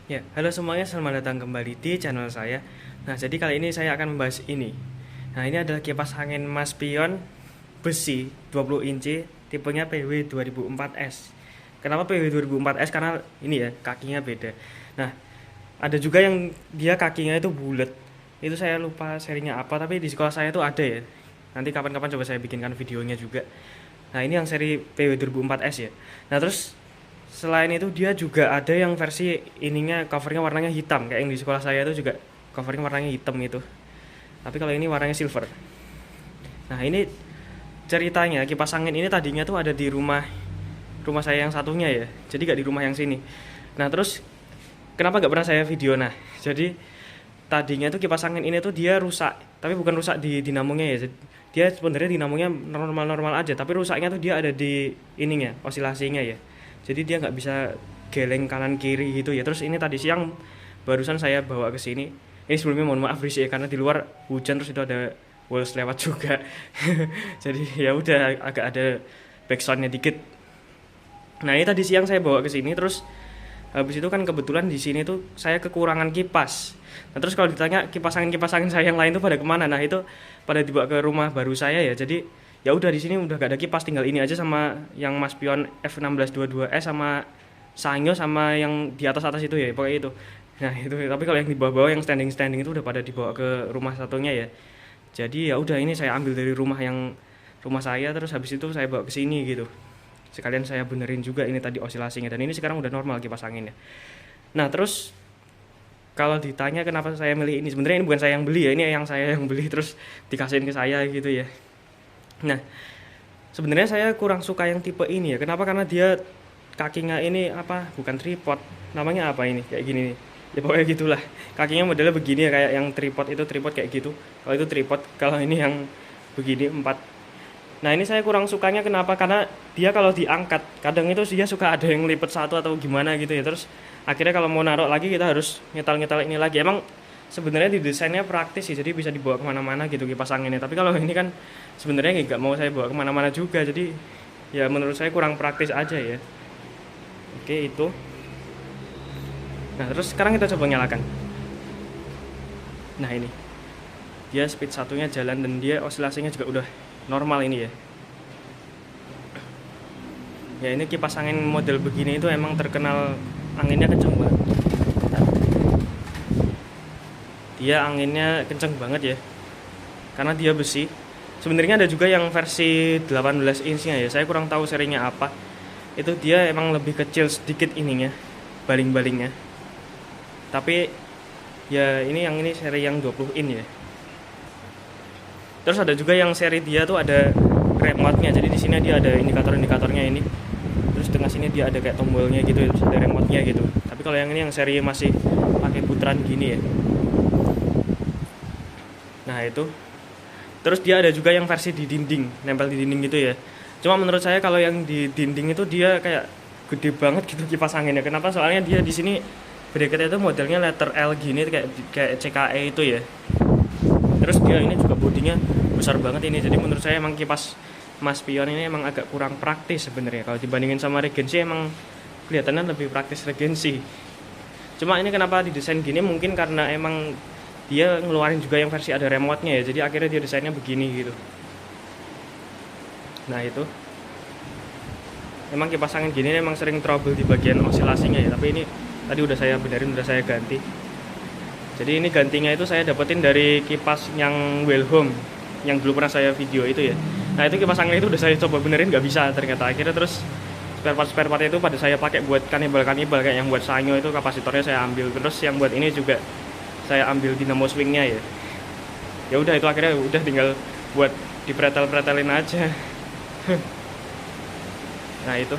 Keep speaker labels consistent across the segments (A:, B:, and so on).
A: Ya, halo semuanya, selamat datang kembali di channel saya. Nah, jadi kali ini saya akan membahas ini. Nah, ini adalah kipas angin Maspion besi 20 inci, tipenya PW 2004S. Kenapa PW 2004S? Karena ini ya, kakinya beda. Nah, ada juga yang dia kakinya itu bulat. Itu saya lupa serinya apa, tapi di sekolah saya tuh ada ya. Nanti kapan-kapan coba saya bikinkan videonya juga. Nah, ini yang seri PW 2004S ya. Nah, terus selain itu dia juga ada yang versi ininya covernya warnanya hitam kayak yang di sekolah saya itu juga covernya warnanya hitam itu. Tapi kalau ini warnanya silver. Nah, ini ceritanya kipas angin ini tadinya tuh ada di rumah rumah saya yang satunya ya. Jadi gak di rumah yang sini. Nah, terus kenapa gak pernah saya video? Nah, jadi tadinya tuh kipas angin ini tuh dia rusak, tapi bukan rusak di dinamonya ya. Dia sebenarnya dinamonya normal-normal aja, tapi rusaknya tuh dia ada di ininya, osilasinya ya. Jadi dia nggak bisa geleng kanan kiri gitu ya. Terus ini tadi siang barusan saya bawa ke sini. Ini sebelumnya mohon maaf berisik ya, karena di luar hujan terus itu ada wolves lewat juga. Jadi ya udah agak ada backsoundnya dikit. Nah, ini tadi siang saya bawa ke sini, terus habis itu kan kebetulan di sini tuh saya kekurangan kipas. Nah, terus kalau ditanya kipas angin saya yang lain tuh pada kemana? Nah, itu pada dibawa ke rumah baru saya ya. Jadi ya udah di sini udah gak ada kipas, tinggal ini aja sama yang Maspion F1622S sama Sanyo sama yang di atas-atas itu ya, pokoknya itu. Nah, itu tapi kalau yang di bawah-bawah yang standing-standing itu udah pada dibawa ke rumah satunya ya. Jadi ya udah ini saya ambil dari rumah saya, terus habis itu saya bawa ke sini gitu. Sekalian saya benerin juga ini tadi osilasinya, dan ini sekarang udah normal kipas anginnya. Nah, terus kalau ditanya kenapa saya milih ini, sebenarnya ini bukan saya yang beli ya, ini yang saya yang beli terus dikasihin ke saya gitu ya. Nah, sebenarnya saya kurang suka yang tipe ini ya. Kenapa? Karena dia kakinya ini apa? Bukan tripod. Namanya apa ini? Kayak gini nih. Ya pokoknya gitulah. Kakinya modelnya begini ya, kayak yang tripod itu tripod kayak gitu. Kalau itu tripod, kalau ini yang begini empat. Nah, ini saya kurang sukanya kenapa? Karena dia kalau diangkat, kadang itu dia suka ada yang lipat satu atau gimana gitu ya. Terus akhirnya kalau mau naruh lagi kita harus nyetal-nyetal ini lagi. Emang sebenarnya di desainnya praktis sih, jadi bisa dibawa kemana-mana gitu kipas anginnya. Tapi kalau ini kan sebenarnya nggak mau saya bawa kemana-mana juga, jadi ya menurut saya kurang praktis aja ya. Oke, itu. Nah, terus sekarang kita coba nyalakan. Nah, ini dia speed satunya jalan dan dia osilasinya juga udah normal ini ya. Ya, ini kipas angin model begini itu emang terkenal anginnya kenceng banget. Dia anginnya kenceng banget ya, karena dia besi. Sebenarnya ada juga yang versi 18 inch-nya ya, saya kurang tahu serinya apa. Itu dia emang lebih kecil sedikit ininya, baling-balingnya. Tapi ya ini seri yang 20 in ya. Terus ada juga yang seri dia tuh ada remote-nya. Jadi di sini dia ada indikator-indikatornya ini. Terus tengah sini dia ada kayak tombolnya gitu, terus ada remote-nya gitu. Tapi kalau yang ini yang seri masih pakai putaran gini ya. Nah, itu. Terus dia ada juga yang versi di dinding, nempel di dinding gitu ya. Cuma menurut saya kalau yang di dinding itu dia kayak gede banget gitu kipas anginnya. Kenapa? Soalnya dia di sini bracketnya itu modelnya letter L gini kayak CKE itu ya. Terus dia ini juga bodinya besar banget ini. Jadi menurut saya emang kipas Maspion ini emang agak kurang praktis sebenarnya. Kalau dibandingin sama Regency emang kelihatannya lebih praktis Regency. Cuma ini kenapa didesain gini, mungkin karena emang dia ngeluarin juga yang versi ada remote-nya ya, jadi akhirnya dia desainnya begini gitu. Nah, itu emang kipas angin gini emang sering trouble di bagian osilasinya ya, tapi ini tadi udah saya benerin, udah saya ganti. Jadi ini gantinya itu saya dapetin dari kipas yang Wellhome yang dulu pernah saya video itu ya. Nah, itu kipas angin itu udah saya coba benerin, nggak bisa ternyata. Akhirnya terus spare part itu pada saya pakai buat kanibal kayak yang buat Sanyo itu kapasitornya saya ambil. Terus yang buat ini juga saya ambil dinamo swingnya ya. Ya udah, itu akhirnya udah tinggal buat dipretel-pretelin aja. Nah, itu.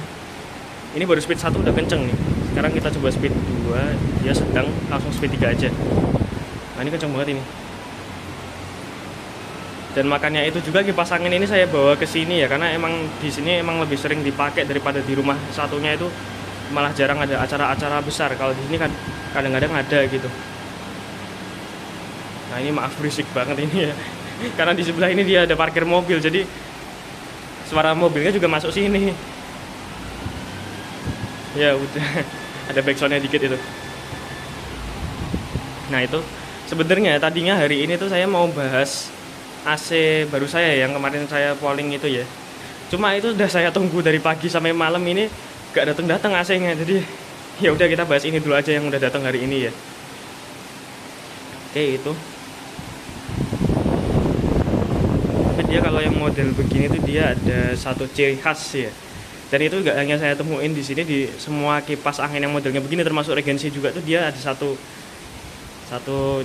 A: Ini baru speed 1 udah kenceng nih. Sekarang kita coba speed 2, dia sedang, langsung speed 3 aja. Nah, ini kenceng banget ini. Dan makanya itu juga kipas angin ini saya bawa ke sini ya, karena emang di sini emang lebih sering dipakai daripada di rumah satunya itu malah jarang ada acara-acara besar. Kalau di sini kan kadang-kadang ada gitu. Nah, ini maaf berisik banget ini ya. Karena di sebelah ini dia ada parkir mobil, jadi suara mobilnya juga masuk sini. Ya udah, ada backsoundnya dikit itu. Nah itu sebenarnya tadinya hari ini tuh saya mau bahas AC baru saya yang kemarin saya polling itu ya. Cuma itu udah saya tunggu dari pagi sampai malam ini gak datang AC-nya. Jadi ya udah kita bahas ini dulu aja yang udah datang hari ini ya. Oke itu. Tapi dia kalau yang model begini tuh dia ada satu ciri khas ya. Dan itu gak hanya saya temuin di sini, di semua kipas angin yang modelnya begini termasuk Regency juga tuh dia ada satu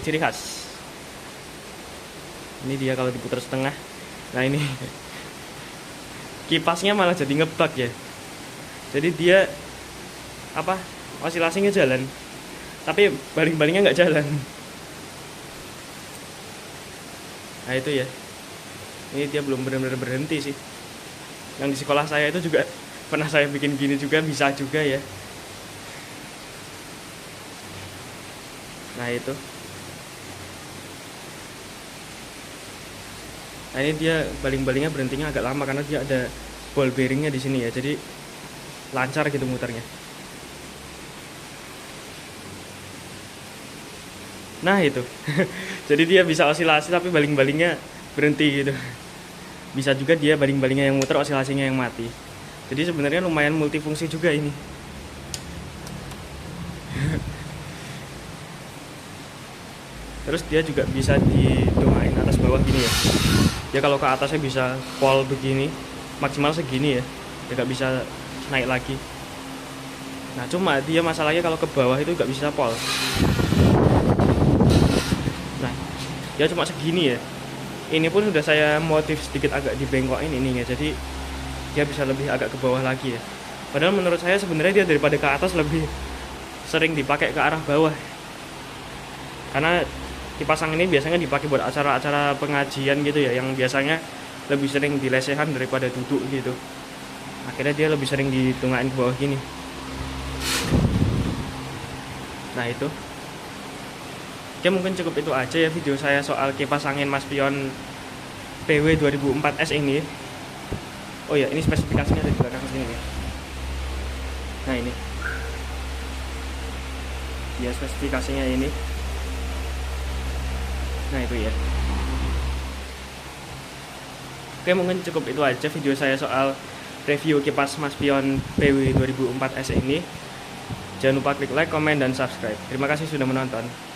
A: ciri khas. Ini dia kalau diputar setengah. Nah ini kipasnya malah jadi ngebug ya. Jadi dia apa, osilasinya jalan tapi baling-balingnya nggak jalan. Nah itu ya, ini dia belum benar-benar berhenti sih. Yang di sekolah saya itu juga pernah saya bikin gini juga, bisa juga ya. Nah itu. Nah ini dia baling-balingnya berhentinya agak lama karena dia ada ball bearingnya di sini ya, jadi lancar gitu muternya. Nah itu. Jadi dia bisa osilasi tapi baling-balingnya berhenti gitu. Bisa juga dia baling-balingnya yang muter, osilasinya yang mati. Jadi sebenarnya lumayan multifungsi juga ini. Terus dia juga bisa didoain atas bawah gini ya. Dia kalau ke atasnya bisa pol begini, maksimal segini ya. Dia gak bisa naik lagi. Nah cuma dia masalahnya kalau ke bawah itu gak bisa pol. Nah dia cuma segini ya. Ini pun sudah saya modif sedikit agak dibengkokin ininya, jadi dia bisa lebih agak ke bawah lagi ya. Padahal menurut saya sebenarnya dia daripada ke atas lebih sering dipakai ke arah bawah. Karena kipas angin ini biasanya dipakai buat acara-acara pengajian gitu ya, yang biasanya lebih sering di lesehan daripada duduk gitu. Akhirnya dia lebih sering ditunggakin ke bawah gini. Nah itu. Oke mungkin cukup itu aja ya video saya soal kipas angin Maspion PW 2004S ini. Oh ya, ini spesifikasinya ada di belakang sini ya. Nah ini. Ya spesifikasinya ini. Nah itu ya. Oke mungkin cukup itu aja video saya soal review kipas Maspion PW 2004S ini. Jangan lupa klik like, komen, dan subscribe. Terima kasih sudah menonton.